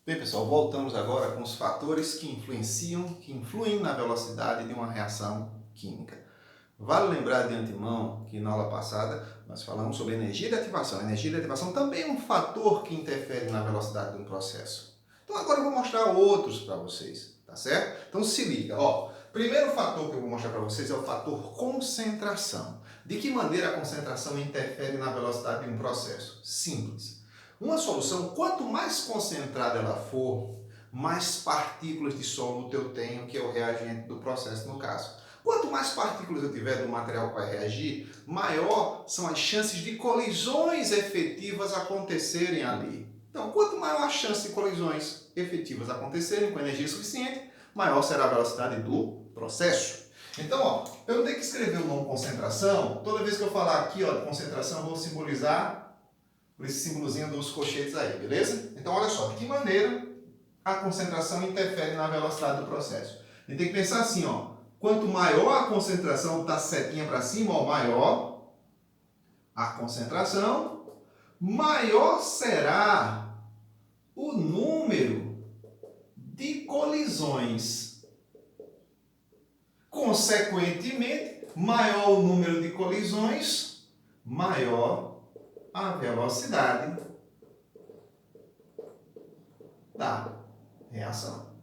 Bem, pessoal, voltamos agora com os fatores que influem na velocidade de uma reação química. Vale lembrar de antemão que na aula passada nós falamos sobre energia de ativação. A energia de ativação também é um fator que interfere na velocidade de um processo. Então agora eu vou mostrar outros para vocês, tá certo? Então se liga, ó. Primeiro fator que eu vou mostrar para vocês é o fator concentração. De que maneira a concentração interfere na velocidade de um processo? Simples. Uma solução, quanto mais concentrada ela for, mais partículas de soluto eu tenho, que é o reagente do processo no caso. Quanto mais partículas eu tiver do material que vai reagir, maior são as chances de colisões efetivas acontecerem ali. Então, quanto maior a chance de colisões efetivas acontecerem com energia suficiente, maior será a velocidade do processo. Então, ó, eu não tenho que escrever o nome concentração. Toda vez que eu falar aqui, ó, de concentração, eu vou simbolizar por esse símbolozinho dos colchetes aí, beleza? Então, olha só, de que maneira a concentração interfere na velocidade do processo. A gente tem que pensar assim, ó, quanto maior a concentração, tá setinha para cima, ó, maior a concentração, maior será o número de colisões. Consequentemente, maior o número de colisões, maior a velocidade da reação.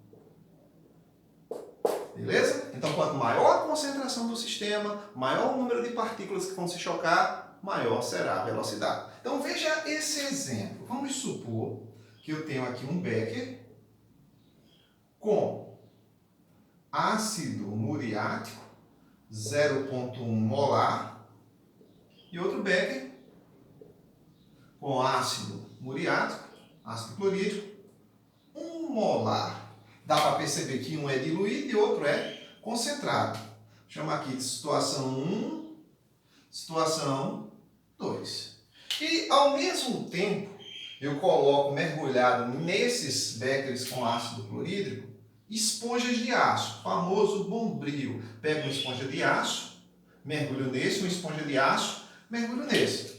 Beleza? Então, quanto maior a concentração do sistema, maior o número de partículas que vão se chocar, maior será a velocidade. Então, veja esse exemplo. Vamos supor que eu tenho aqui um becker com ácido muriático, 0,1 molar, e outro becker com ácido muriático, ácido clorídrico, 1 molar. Dá para perceber que um é diluído e outro é concentrado. Chama aqui de situação 1, situação 2. E, ao mesmo tempo, eu coloco mergulhado nesses beckers com ácido clorídrico esponjas de aço, famoso bombril. Pego uma esponja de aço, mergulho nesse, uma esponja de aço, mergulho nesse.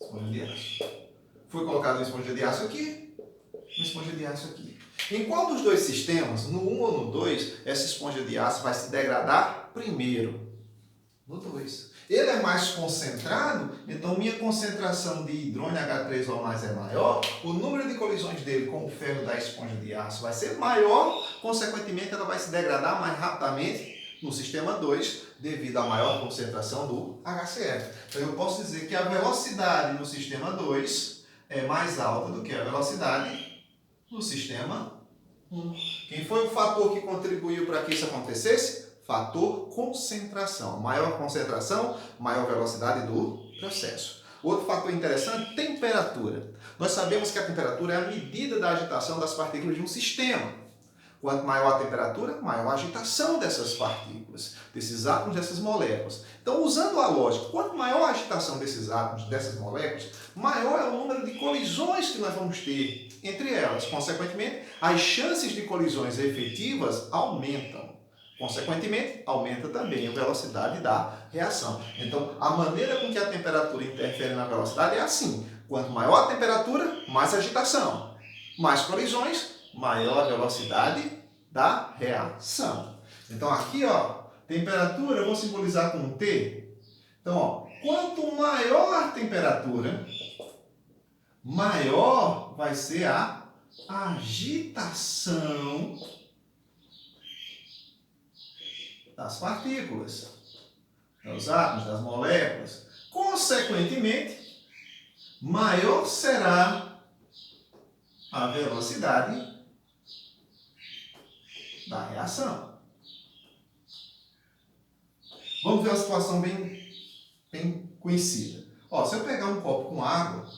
Esponja de aço. Foi colocada uma esponja de aço aqui, uma esponja de aço aqui. Em qual dos dois sistemas, no 1 ou no 2, essa esponja de aço vai se degradar primeiro? No 2. Ele é mais concentrado, então minha concentração de hidrônio H3O+ é maior, o número de colisões dele com o ferro da esponja de aço vai ser maior, consequentemente ela vai se degradar mais rapidamente no sistema 2, devido à maior concentração do HCl. Então eu posso dizer que a velocidade no sistema 2 é mais alta do que a velocidade no sistema 1. Quem foi o fator que contribuiu para que isso acontecesse? Fator concentração. Maior concentração, maior velocidade do processo. Outro fator interessante, temperatura. Nós sabemos que a temperatura é a medida da agitação das partículas de um sistema. Quanto maior a temperatura, maior a agitação dessas partículas, desses átomos, dessas moléculas. Então, usando a lógica, quanto maior a agitação desses átomos, dessas moléculas, maior é o número de colisões que nós vamos ter entre elas. Consequentemente, as chances de colisões efetivas aumentam. Consequentemente, aumenta também a velocidade da reação. Então, a maneira com que a temperatura interfere na velocidade é assim. Quanto maior a temperatura, mais agitação. Mais colisões, maior a velocidade da reação. Então, aqui, ó, temperatura eu vou simbolizar com T. Então, ó, quanto maior a temperatura, maior vai ser a agitação das partículas, dos átomos, das moléculas. Consequentemente, maior será a velocidade da reação. Vamos ver uma situação bem conhecida. Ó, se eu pegar um copo com água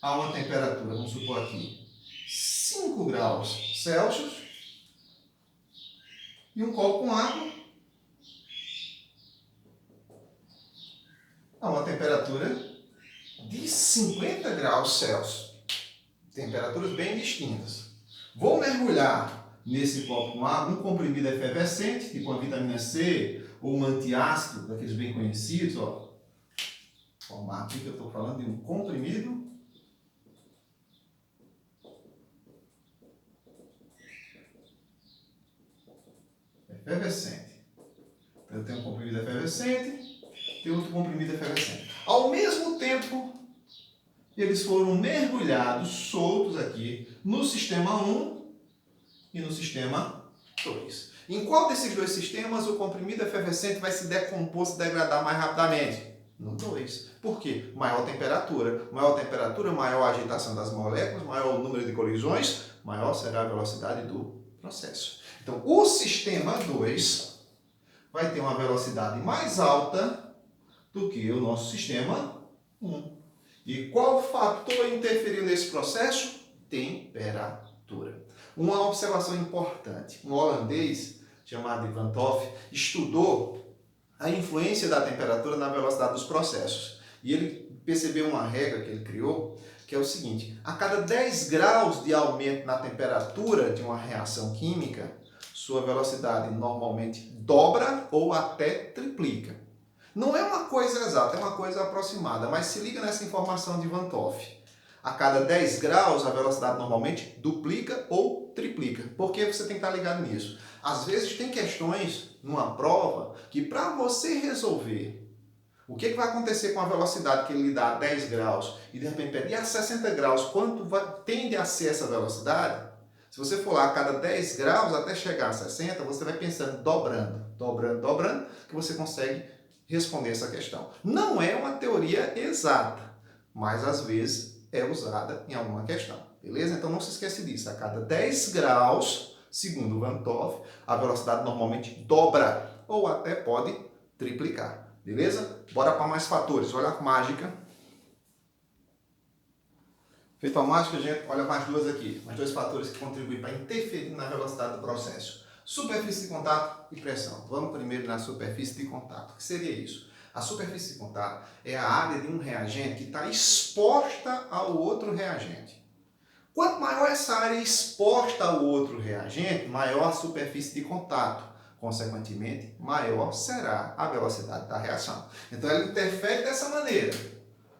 a uma temperatura, vamos supor aqui, 5 graus Celsius, e um copo com água a uma temperatura de 50 graus Celsius. Temperaturas bem distintas. Vou mergulhar nesse copo com água um comprimido efervescente, tipo uma vitamina C ou um antiácido, daqueles bem conhecidos, ó. Formar aqui que eu estou falando de um comprimido efervescente. Então, eu tenho um comprimido efervescente, tenho outro comprimido efervescente. Ao mesmo tempo, eles foram mergulhados, soltos aqui, no sistema 1 e no sistema 2. Em qual desses dois sistemas o comprimido efervescente vai se decompor, se degradar mais rapidamente? No 2. Por quê? Maior temperatura. Maior temperatura, maior a agitação das moléculas, maior o número de colisões, maior será a velocidade do processo. Então, o sistema 2 vai ter uma velocidade mais alta do que o nosso sistema 1. E qual fator interferiu nesse processo? Temperatura. Uma observação importante. Um holandês chamado Van 't Hoff estudou a influência da temperatura na velocidade dos processos. E ele percebeu uma regra que ele criou, que é o seguinte: a cada 10 graus de aumento na temperatura de uma reação química, sua velocidade normalmente dobra ou até triplica. Não é uma coisa exata, é uma coisa aproximada, mas se liga nessa informação de Van 't Hoff. A cada 10 graus, a velocidade normalmente duplica ou triplica. Por que você tem que estar ligado nisso? Às vezes tem questões numa prova que para você resolver o que vai acontecer com a velocidade que ele lhe dá a 10 graus e de repente pede a 60 graus, quanto tende a ser essa velocidade? Se você for lá a cada 10 graus até chegar a 60, você vai pensando dobrando, que você consegue responder essa questão. Não é uma teoria exata, mas às vezes é usada em alguma questão, beleza? Então não se esquece disso, a cada 10 graus, segundo Van 't Hoff, a velocidade normalmente dobra ou até pode triplicar, beleza? Bora para mais fatores, olha a mágica. Feito a mágica, gente, olha mais duas aqui, mais dois fatores que contribuem para interferir na velocidade do processo. Superfície de contato e pressão. Vamos primeiro na superfície de contato. O que seria isso? A superfície de contato é a área de um reagente que está exposta ao outro reagente. Quanto maior essa área exposta ao outro reagente, maior a superfície de contato. Consequentemente, maior será a velocidade da reação. Então, ela interfere dessa maneira.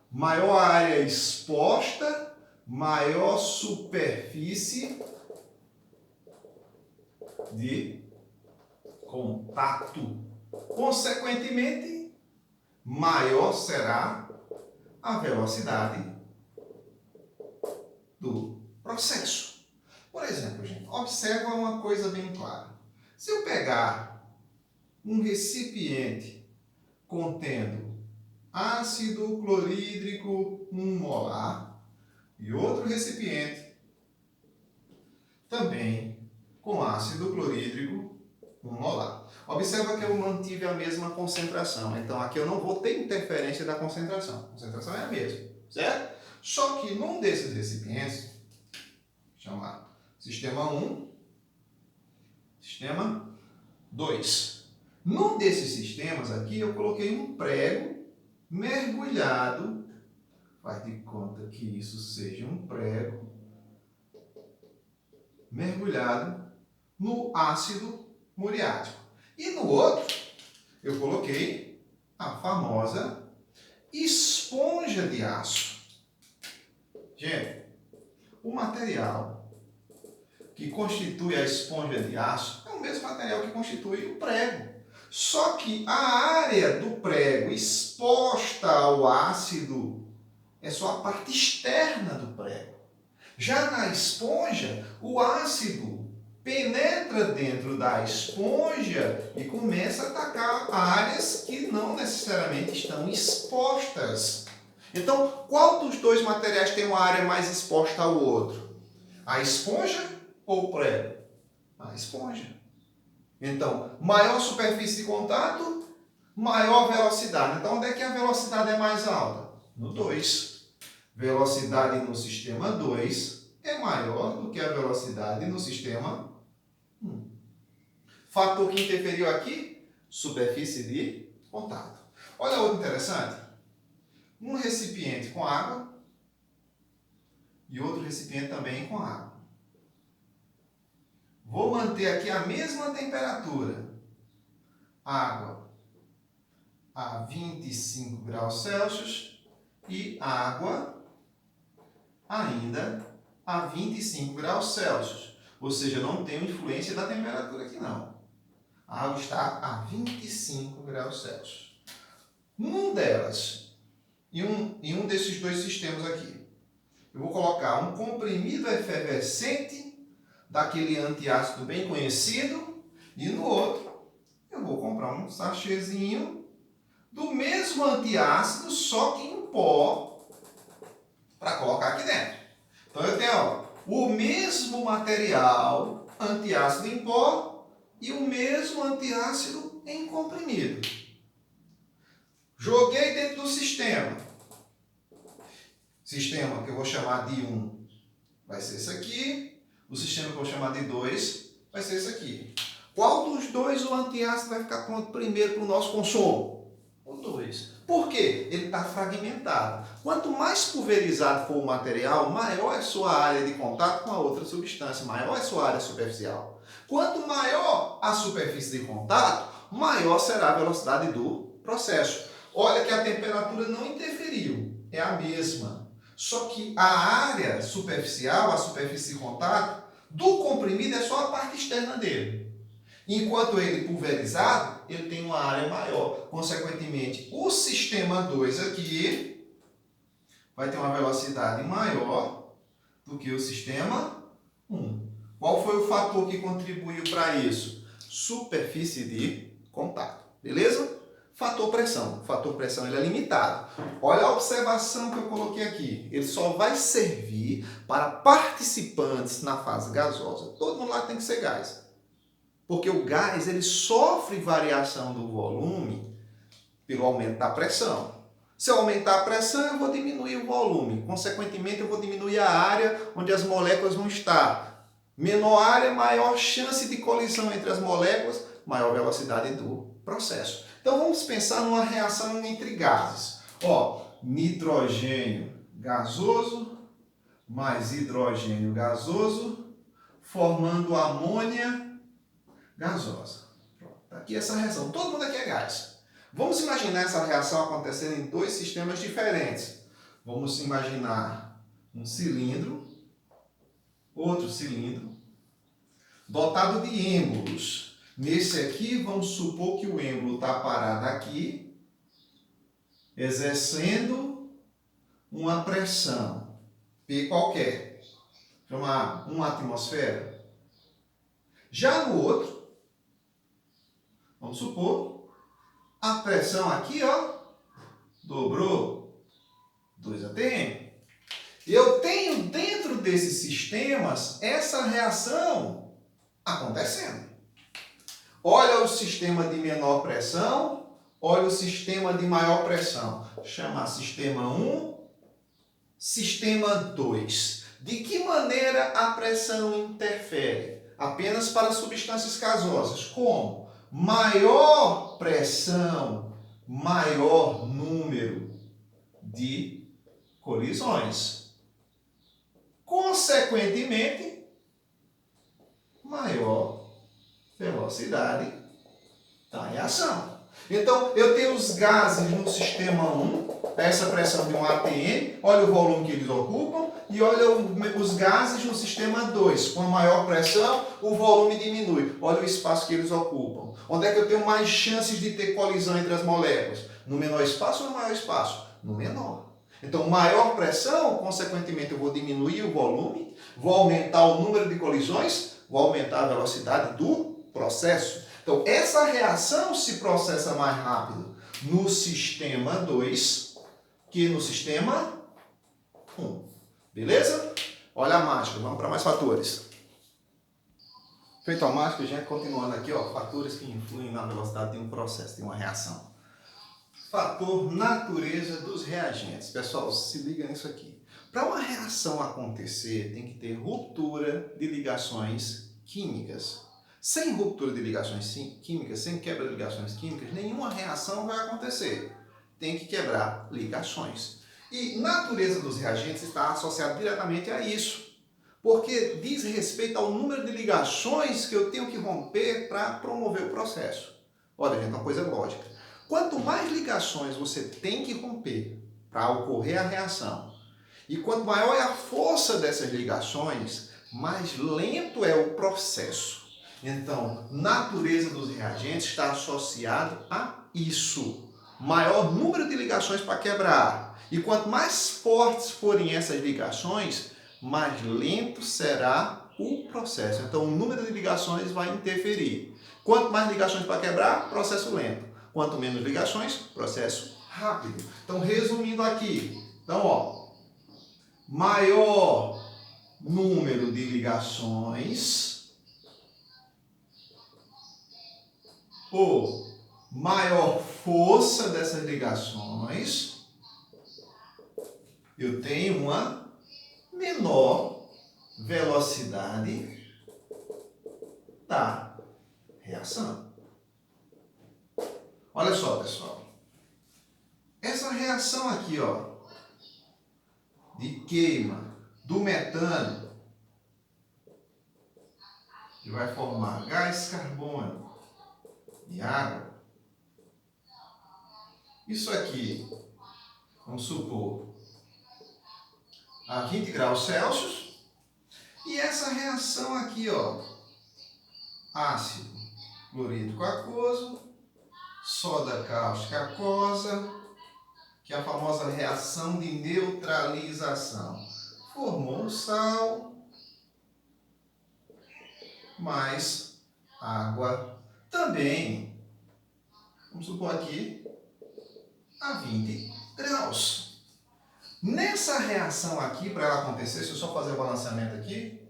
Maior a área exposta, maior superfície de contato. Consequentemente, maior será a velocidade do processo. Por exemplo, gente, observa uma coisa bem clara. Se eu pegar um recipiente contendo ácido clorídrico 1 molar e outro recipiente também com ácido clorídrico 1 molar. Observa que eu mantive a mesma concentração. Então, aqui eu não vou ter interferência da concentração. A concentração é a mesma, certo? Só que num desses recipientes, chamado sistema 1, sistema 2. Num desses sistemas aqui, eu coloquei um prego mergulhado. Faz de conta que isso seja um prego mergulhado no ácido muriático. E no outro, eu coloquei a famosa esponja de aço. Gente, o material que constitui a esponja de aço é o mesmo material que constitui o prego. Só que a área do prego exposta ao ácido é só a parte externa do prego. Já na esponja, o ácido penetra dentro da esponja e começa a atacar áreas que não necessariamente estão expostas. Então, qual dos dois materiais tem uma área mais exposta ao outro? A esponja ou o prego? A esponja. Então, maior superfície de contato, maior velocidade. Então, onde é que a velocidade é mais alta? No 2. Velocidade no sistema 2 é maior do que a velocidade no sistema 1. Fator que interferiu aqui? Superfície de contato. Olha outro interessante. Um recipiente com água e outro recipiente também com água. Vou manter aqui a mesma temperatura. Água a 25 graus Celsius e água ainda a 25 graus Celsius. Ou seja, não tem influência da temperatura aqui não. A água está a 25 graus Celsius. Em um desses dois sistemas aqui, eu vou colocar um comprimido efervescente daquele antiácido bem conhecido e no outro eu vou comprar um sachêzinho do mesmo antiácido, só que em pó, para colocar aqui dentro. Então eu tenho o mesmo material, antiácido em pó, e o mesmo antiácido em comprimido. Joguei dentro do sistema. Sistema que eu vou chamar de 1 vai ser esse aqui. O sistema que eu vou chamar de 2 vai ser esse aqui. Qual dos dois o antiácido vai ficar pronto primeiro para o nosso consumo? O 2. Por quê? Ele está fragmentado. Quanto mais pulverizado for o material, maior é a sua área de contato com a outra substância, maior é a sua área superficial. Quanto maior a superfície de contato, maior será a velocidade do processo. Olha que a temperatura não interferiu, é a mesma. Só que a área superficial, a superfície de contato, do comprimido é só a parte externa dele. Enquanto ele pulverizado, ele tem uma área maior. Consequentemente, o sistema 2 aqui vai ter uma velocidade maior do que o sistema 1. Qual foi o fator que contribuiu para isso? Superfície de contato. Beleza? Fator pressão. O fator pressão ele é limitado. Olha a observação que eu coloquei aqui. Ele só vai servir para participantes na fase gasosa. Todo mundo lá tem que ser gás. Porque o gás ele sofre variação do volume pelo aumento da pressão. Se eu aumentar a pressão, eu vou diminuir o volume. Consequentemente, eu vou diminuir a área onde as moléculas vão estar. Menor área, maior chance de colisão entre as moléculas, maior velocidade do processo. Então, vamos pensar numa reação entre gases. Nitrogênio gasoso mais hidrogênio gasoso, formando amônia gasosa. Pronto. Aqui essa reação. Todo mundo aqui é gás. Vamos imaginar essa reação acontecendo em dois sistemas diferentes. Vamos imaginar um cilindro, outro cilindro, dotado de êmbolos. Nesse aqui, vamos supor que o êmbolo está parado aqui, exercendo uma pressão P qualquer, chamar 1 atmosfera. Já no outro, vamos supor, a pressão aqui, dobrou 2 atm. Eu tenho dentro desses sistemas essa reação acontecendo. Olha o sistema de menor pressão, olha o sistema de maior pressão. Chamar sistema 1, sistema 2. De que maneira a pressão interfere? Apenas para substâncias gasosas. Como? Maior pressão, maior número de colisões. Consequentemente, maior velocidade da reação. Então, eu tenho os gases no sistema 1, essa pressão de 1 atm, olha o volume que eles ocupam, e olha os gases no sistema 2. Com a maior pressão, o volume diminui. Olha o espaço que eles ocupam. Onde é que eu tenho mais chances de ter colisão entre as moléculas? No menor espaço ou no maior espaço? No menor. Então, maior pressão, consequentemente, eu vou diminuir o volume, vou aumentar o número de colisões, vou aumentar a velocidade do processo. Então, essa reação se processa mais rápido no sistema 2 que no sistema 1. Beleza? Olha a mágica. Vamos para mais fatores. Feito a mágica, gente, continuando aqui, fatores que influem na velocidade de um processo, de uma reação. Fator natureza dos reagentes. Pessoal, se liga nisso aqui. Para uma reação acontecer, tem que ter ruptura de ligações químicas. Sem ruptura de ligações químicas, sem quebra de ligações químicas, nenhuma reação vai acontecer. Tem que quebrar ligações. E natureza dos reagentes está associada diretamente a isso, porque diz respeito ao número de ligações que eu tenho que romper para promover o processo. Olha, gente, uma coisa lógica. Quanto mais ligações você tem que romper para ocorrer a reação, e quanto maior é a força dessas ligações, mais lento é o processo. Então, natureza dos reagentes está associado a isso. Maior número de ligações para quebrar. E quanto mais fortes forem essas ligações, mais lento será o processo. Então, o número de ligações vai interferir. Quanto mais ligações para quebrar, processo lento. Quanto menos ligações, processo rápido. Então, resumindo aqui. Então, maior número de ligações ou maior força dessas ligações, eu tenho uma menor velocidade da reação. Olha só, pessoal. Essa reação aqui, ó, de queima do metano, que vai formar gás carbônico e água. Isso aqui, vamos supor, a 20 graus Celsius. E essa reação aqui, ó, ácido clorídrico aquoso, soda cáustica aquosa, que é a famosa reação de neutralização. Formou um sal mais água também, vamos supor aqui, a 20 graus. Nessa reação aqui, para ela acontecer, se eu só fazer o balanceamento aqui,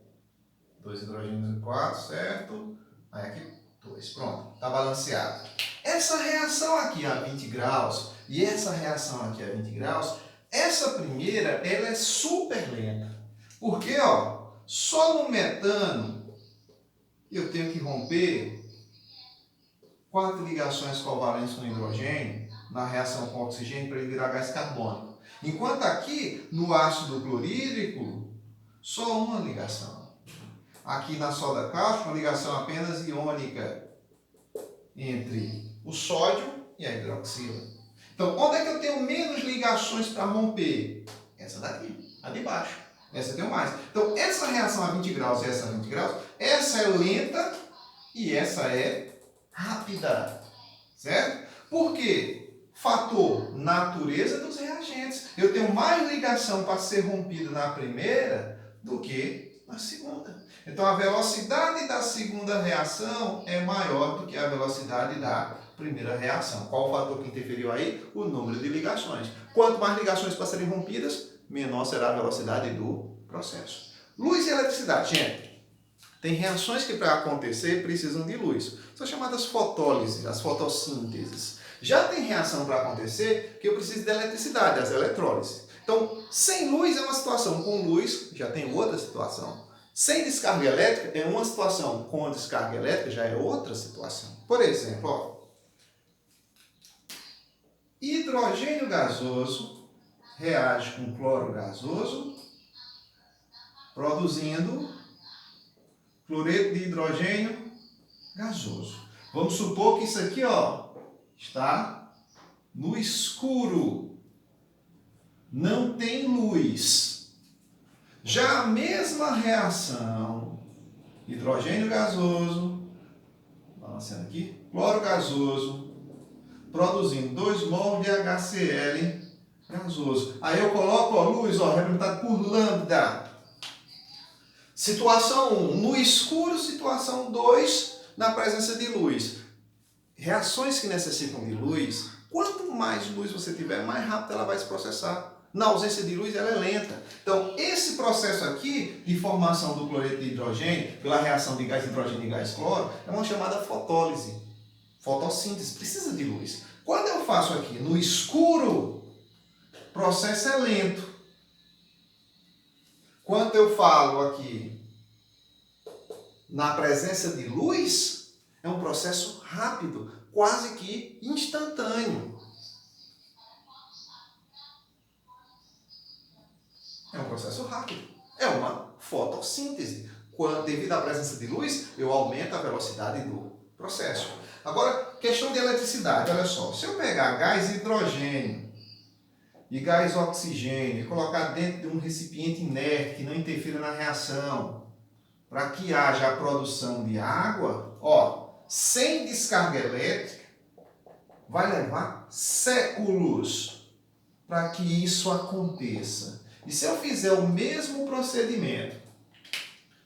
2 hidrogênios e 4, certo? Aí aqui, 2, pronto, está balanceado. Essa reação aqui a 20 graus e essa reação aqui a 20 graus, essa primeira, ela é super lenta. Porque, ó, só no metano eu tenho que romper 4 ligações covalentes com hidrogênio na reação com oxigênio para ele virar gás carbônico. Enquanto aqui, no ácido clorídrico, só uma ligação. Aqui na soda cáustica, uma ligação apenas iônica entre o sódio e a hidroxila. Então, onde é que eu tenho menos ligações para romper? Essa daqui, a de baixo. Essa eu tenho mais. Então, essa reação a 20 graus e essa a 20 graus, essa é lenta e essa é rápida. Certo? Por quê? Fator natureza dos reagentes. Eu tenho mais ligação para ser rompida na primeira do que na segunda. Então, a velocidade da segunda reação é maior do que a velocidade da primeira reação. Qual o fator que interferiu aí? O número de ligações. Quanto mais ligações para serem rompidas, menor será a velocidade do processo. Luz e eletricidade. Gente, tem reações que para acontecer precisam de luz. São chamadas fotólises, as fotossínteses. Já tem reação para acontecer que eu preciso de eletricidade, as eletrólises. Então, sem luz é uma situação, com luz já tem outra situação. Sem descarga elétrica é uma situação, com a descarga elétrica já é outra situação. Por exemplo, ó, hidrogênio gasoso reage com cloro gasoso, produzindo cloreto de hidrogênio gasoso. Vamos supor que isso aqui, ó, está no escuro, não tem luz. Já a mesma reação, hidrogênio gasoso, balanceando aqui, cloro gasoso, produzindo 2 mol de HCl gasoso. Aí eu coloco a luz, ó, representado por lambda. Situação 1, no escuro, situação 2, na presença de luz. Reações que necessitam de luz, quanto mais luz você tiver, mais rápido ela vai se processar. Na ausência de luz, ela é lenta. Então, esse processo aqui de formação do cloreto de hidrogênio, pela reação de gás hidrogênio e gás cloro, é uma chamada fotólise. Fotossíntese, precisa de luz. Quando eu faço aqui no escuro, o processo é lento. Quando eu falo aqui na presença de luz, é um processo rápido, quase que instantâneo. É um processo rápido. É uma fotossíntese. Devido à presença de luz, eu aumento a velocidade do processo. Agora, questão de eletricidade, olha só. Se eu pegar gás hidrogênio e gás oxigênio e colocar dentro de um recipiente inerte que não interfira na reação, para que haja a produção de água, ó, sem descarga elétrica, vai levar séculos para que isso aconteça. E se eu fizer o mesmo procedimento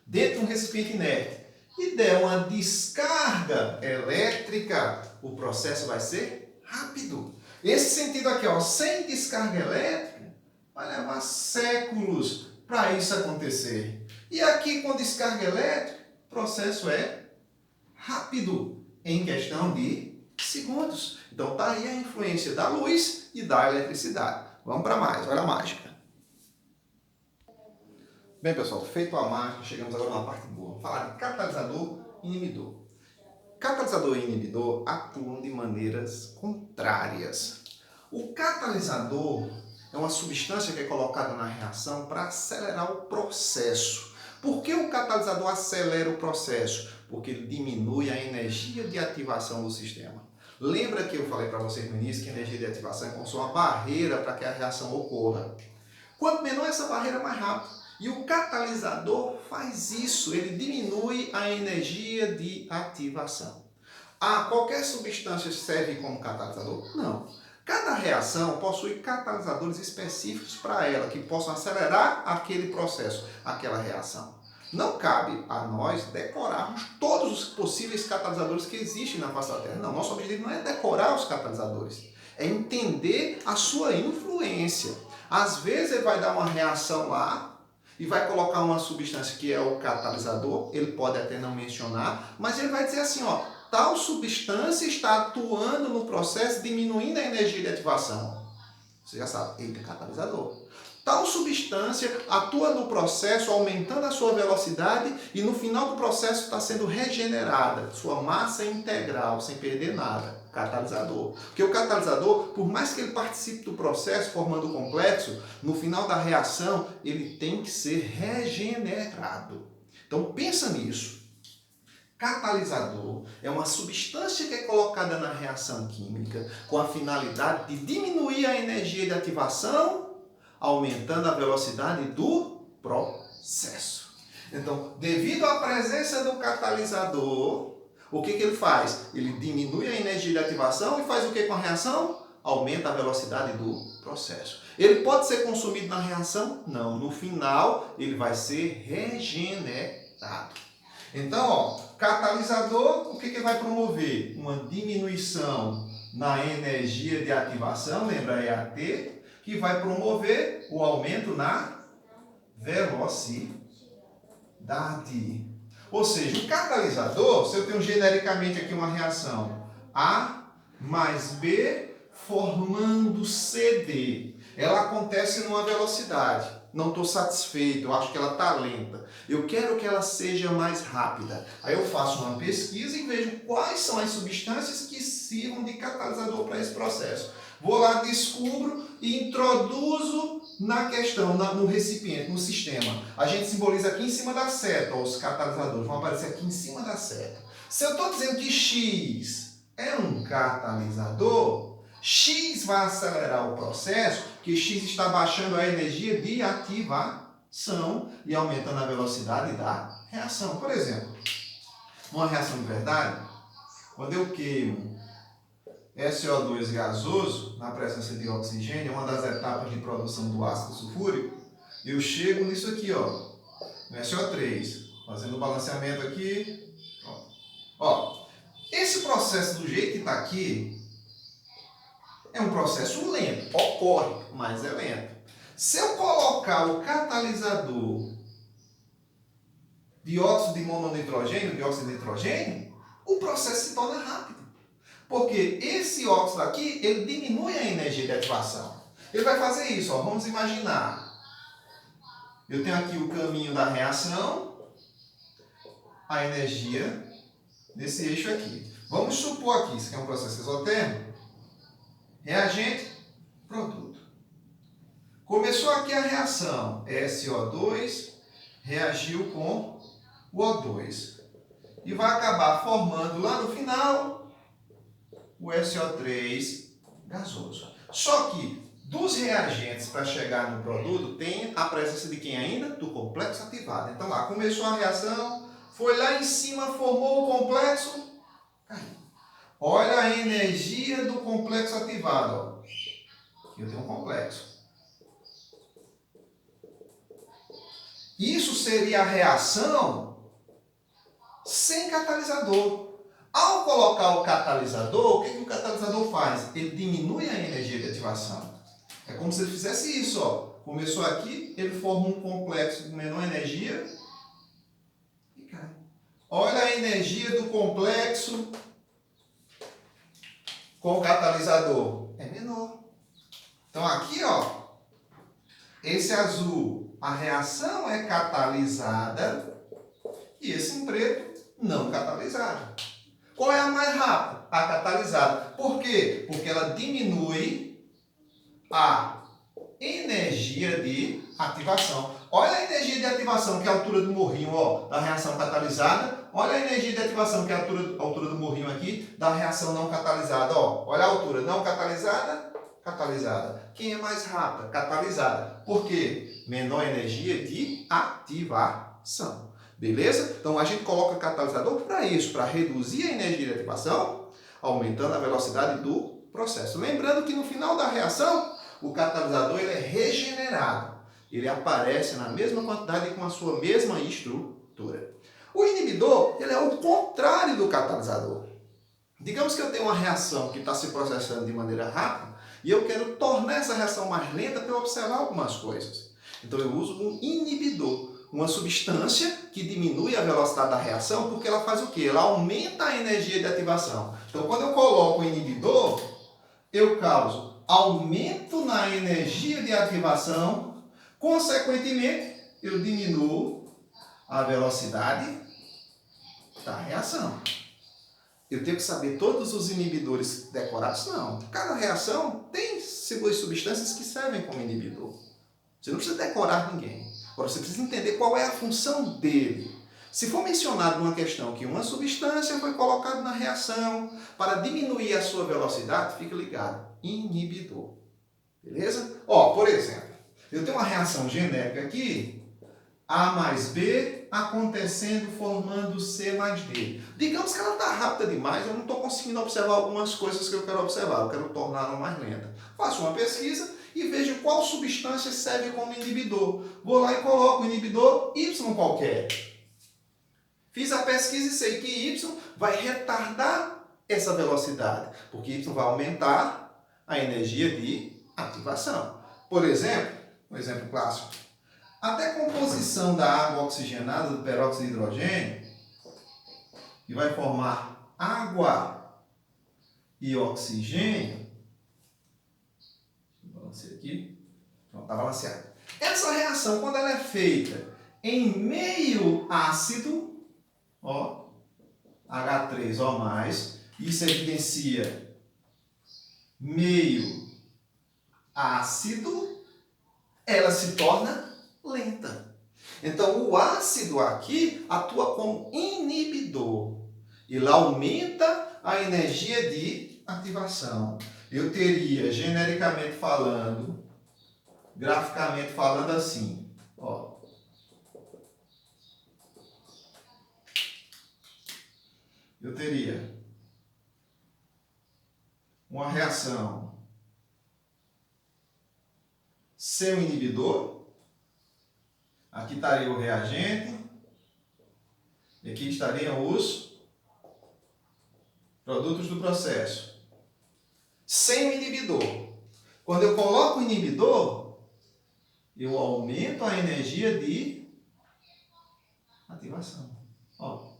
dentro de um recipiente inerte e der uma descarga elétrica, o processo vai ser rápido. Esse sentido aqui, ó, sem descarga elétrica, vai levar séculos para isso acontecer. E aqui com descarga elétrica, o processo é rápido, em questão de segundos. Então tá aí a influência da luz e da eletricidade. Vamos para mais, olha a mágica. Bem, pessoal, feito a mágica, chegamos agora numa parte boa. Vamos falar de catalisador e inibidor. Catalisador e inibidor atuam de maneiras contrárias. O catalisador é uma substância que é colocada na reação para acelerar o processo. Por que o catalisador acelera o processo? Porque ele diminui a energia de ativação do sistema. Lembra que eu falei para vocês no início que a energia de ativação é como se fosse uma barreira para que a reação ocorra. Quanto menor essa barreira, mais rápido. E o catalisador faz isso, ele diminui a energia de ativação. Qualquer substância serve como catalisador? Não. Cada reação possui catalisadores específicos para ela, que possam acelerar aquele processo, aquela reação. Não cabe a nós decorarmos todos os possíveis catalisadores que existem na face da Terra. Não, nosso objetivo não é decorar os catalisadores, é entender a sua influência. Às vezes ele vai dar uma reação lá, e vai colocar uma substância que é o catalisador, ele pode até não mencionar, mas ele vai dizer assim, ó, tal substância está atuando no processo, diminuindo a energia de ativação. Você já sabe, ele é catalisador. Tal substância atua no processo, aumentando a sua velocidade e no final do processo está sendo regenerada, sua massa integral, sem perder nada. Catalisador. Porque o catalisador, por mais que ele participe do processo formando o complexo, no final da reação ele tem que ser regenerado. Então pensa nisso. Catalisador é uma substância que é colocada na reação química com a finalidade de diminuir a energia de ativação, aumentando a velocidade do processo. Então, devido à presença do catalisador, o que ele faz? Ele diminui a energia de ativação e faz o que com a reação? Aumenta a velocidade do processo. Ele pode ser consumido na reação? Não. No final, ele vai ser regenerado. Então, ó, catalisador, o que ele vai promover? Uma diminuição na energia de ativação, lembra, é AT, que vai promover o aumento na velocidade. Ou seja, o catalisador, se eu tenho genericamente aqui uma reação A mais B formando CD, ela acontece numa velocidade. Não estou satisfeito, eu acho que ela está lenta. Eu quero que ela seja mais rápida. Aí eu faço uma pesquisa e vejo quais são as substâncias que sirvam de catalisador para esse processo. Vou lá, descubro e introduzo na questão, no recipiente, no sistema. A gente simboliza aqui em cima da seta, ó, os catalisadores vão aparecer aqui em cima da seta. Se eu estou dizendo que X é um catalisador, X vai acelerar o processo, que X está baixando a energia de ativação e aumentando a velocidade da reação. Por exemplo, uma reação de verdade, quando eu queimo SO2 gasoso, na presença de oxigênio, uma das etapas de produção do ácido sulfúrico, eu chego nisso aqui, ó, no SO3, fazendo o balanceamento aqui. Ó, esse processo do jeito que está aqui é um processo lento, ocorre, mas é lento. Se eu colocar o catalisador dióxido de mononitrogênio, dióxido de nitrogênio, o processo se torna rápido. Porque esse óxido aqui, ele diminui a energia de ativação. Ele vai fazer isso, ó, vamos imaginar. Eu tenho aqui o caminho da reação, a energia desse eixo aqui. Vamos supor aqui, isso aqui é um processo exotérmico. Reagente, produto. Começou aqui a reação, SO2 reagiu com o O2. E vai acabar formando lá no final o SO3 gasoso. Só que dos reagentes para chegar no produto tem a presença de quem ainda? Do complexo ativado. Então lá, começou a reação, foi lá em cima, formou o complexo, caiu. Olha a energia do complexo ativado. Ó. Aqui eu tenho um complexo. Isso seria a reação sem catalisador. Ao colocar o catalisador, o que o catalisador faz? Ele diminui a energia de ativação. É como se ele fizesse isso. Ó. Começou aqui, ele forma um complexo de menor energia e cai. Olha a energia do complexo com o catalisador. É menor. Então aqui, ó, esse azul, a reação é catalisada e esse em preto, não catalisada. Qual é a mais rápida? A catalisada. Por quê? Porque ela diminui a energia de ativação. Olha a energia de ativação, que é a altura do morrinho, ó, da reação catalisada. Olha a energia de ativação, que é a altura do morrinho aqui, da reação não catalisada. Ó. Olha a altura, não catalisada, catalisada. Quem é mais rápida? Catalisada. Por quê? Menor energia de ativação. Beleza? Então a gente coloca catalisador para isso, para reduzir a energia de ativação, aumentando a velocidade do processo. Lembrando que no final da reação, o catalisador ele é regenerado. Ele aparece na mesma quantidade e com a sua mesma estrutura. O inibidor ele é o contrário do catalisador. Digamos que eu tenho uma reação que está se processando de maneira rápida e eu quero tornar essa reação mais lenta para eu observar algumas coisas. Então eu uso um inibidor. Uma substância que diminui a velocidade da reação, porque ela faz o quê? Ela aumenta a energia de ativação. Então, quando eu coloco o inibidor, eu causo aumento na energia de ativação, consequentemente, eu diminuo a velocidade da reação. Eu tenho que saber todos os inibidores decorados? Não. Cada reação tem suas substâncias que servem como inibidor. Você não precisa decorar ninguém. Agora, você precisa entender qual é a função dele. Se for mencionado numa questão que uma substância foi colocada na reação para diminuir a sua velocidade, fica ligado. Inibidor. Beleza? Ó, por exemplo, eu tenho uma reação genérica aqui, A mais B acontecendo formando C mais D. Digamos que ela está rápida demais, eu não estou conseguindo observar algumas coisas que eu quero observar, eu quero torná-la mais lenta. Faço uma pesquisa e vejo qual substância serve como inibidor. Vou lá e coloco o inibidor Y qualquer. Fiz a pesquisa e sei que Y vai retardar essa velocidade, porque Y vai aumentar a energia de ativação. Por exemplo, um exemplo clássico, a decomposição da água oxigenada do peróxido de hidrogênio, que vai formar água e oxigênio. Balancei aqui. Pronto, está balanceado. Essa reação, quando ela é feita em meio ácido, ó, H3O+, isso evidencia meio ácido, ela se torna lenta. Então, o ácido aqui atua como inibidor. Ele aumenta a energia de ativação. Eu teria, genericamente falando, graficamente falando assim, ó. Eu teria uma reação sem o inibidor. Aqui estaria o reagente. E aqui estariam os produtos do processo. Sem o inibidor. Quando eu coloco o inibidor, eu aumento a energia de ativação. Ó.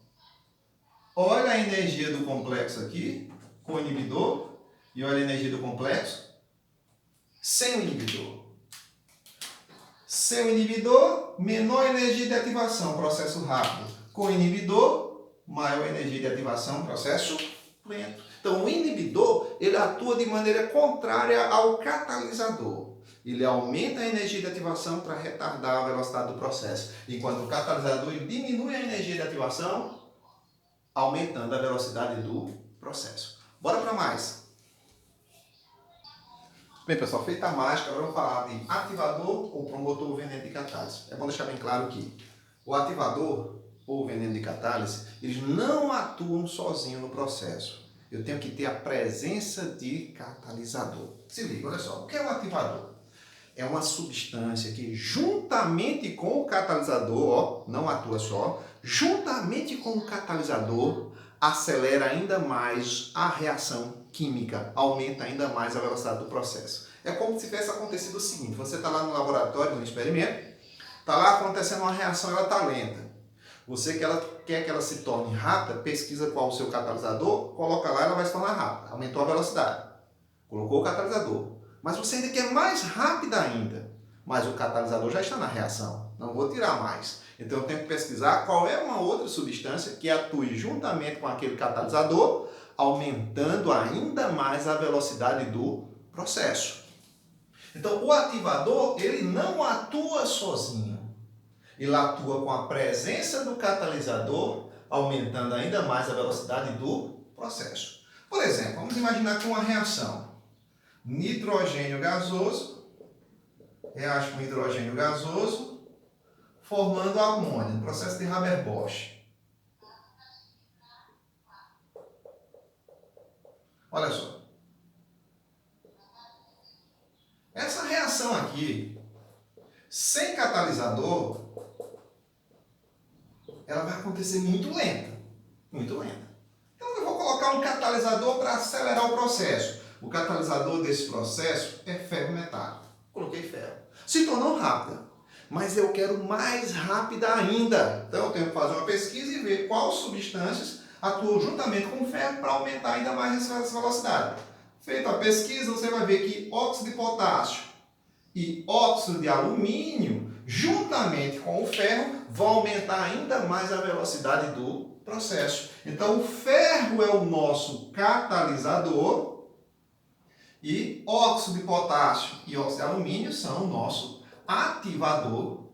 Olha a energia do complexo aqui, com o inibidor, e olha a energia do complexo sem o inibidor. Sem o inibidor, menor energia de ativação, processo rápido. Com o inibidor, maior energia de ativação, processo lento. Então, o inibidor, ele atua de maneira contrária ao catalisador. Ele aumenta a energia de ativação para retardar a velocidade do processo. Enquanto o catalisador ele diminui a energia de ativação, aumentando a velocidade do processo. Bora para mais. Bem, pessoal, feita a mágica, agora vamos falar de ativador ou promotor ou veneno de catálise. É bom deixar bem claro que o ativador ou veneno de catálise, eles não atuam sozinhos no processo. Eu tenho que ter a presença de catalisador. Se liga, olha só, o que é o ativador? É uma substância que, juntamente com o catalisador, ó, não atua só, juntamente com o catalisador, acelera ainda mais a reação química, aumenta ainda mais a velocidade do processo. É como se tivesse acontecido o seguinte: você está lá no laboratório, no experimento, está lá acontecendo uma reação, ela está lenta. Você quer que ela se torne rápida, pesquisa qual o seu catalisador, coloca lá, ela vai se tornar rápida. Aumentou a velocidade. Colocou o catalisador. Mas você ainda quer mais rápida ainda. Mas o catalisador já está na reação. Não vou tirar mais. Então eu tenho que pesquisar qual é uma outra substância que atue juntamente com aquele catalisador, aumentando ainda mais a velocidade do processo. Então o ativador, ele não atua sozinho. Ele atua com a presença do catalisador, aumentando ainda mais a velocidade do processo. Por exemplo, vamos imaginar que uma reação. Nitrogênio gasoso reage com hidrogênio gasoso, formando amônia, no processo de Haber-Bosch. Olha só. Essa reação aqui, sem catalisador, ela vai acontecer muito lenta. Muito lenta. Então eu vou colocar um catalisador para acelerar o processo. O catalisador desse processo é ferro metálico. Coloquei ferro. Se tornou rápida, mas eu quero mais rápida ainda. Então eu tenho que fazer uma pesquisa e ver quais substâncias atuam juntamente com o ferro para aumentar ainda mais essa velocidade. Feita a pesquisa, você vai ver que óxido de potássio e óxido de alumínio, juntamente com o ferro, vão aumentar ainda mais a velocidade do processo. Então o ferro é o nosso catalisador e óxido de potássio e óxido de alumínio são o nosso ativador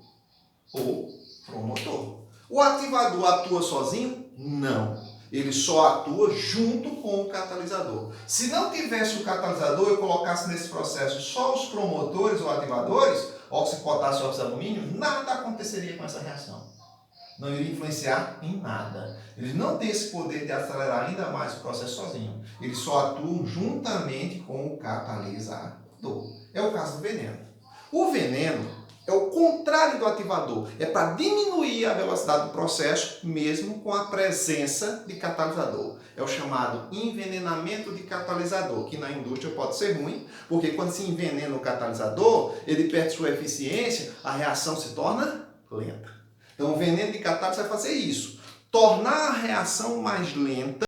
ou promotor. O ativador atua sozinho? Não. Ele só atua junto com o catalisador. Se não tivesse o catalisador, eu colocasse nesse processo só os promotores ou ativadores, óxido de potássio e óxido de alumínio, nada aconteceria com essa reação. Não iria influenciar em nada. Eles não têm esse poder de acelerar ainda mais o processo sozinho. Eles só atuam juntamente com o catalisador. É o caso do veneno. O veneno é o contrário do ativador. É para diminuir a velocidade do processo, mesmo com a presença de catalisador. É o chamado envenenamento de catalisador, que na indústria pode ser ruim, porque quando se envenena o catalisador, ele perde sua eficiência, a reação se torna lenta. Então o veneno de catálise vai fazer isso, tornar a reação mais lenta,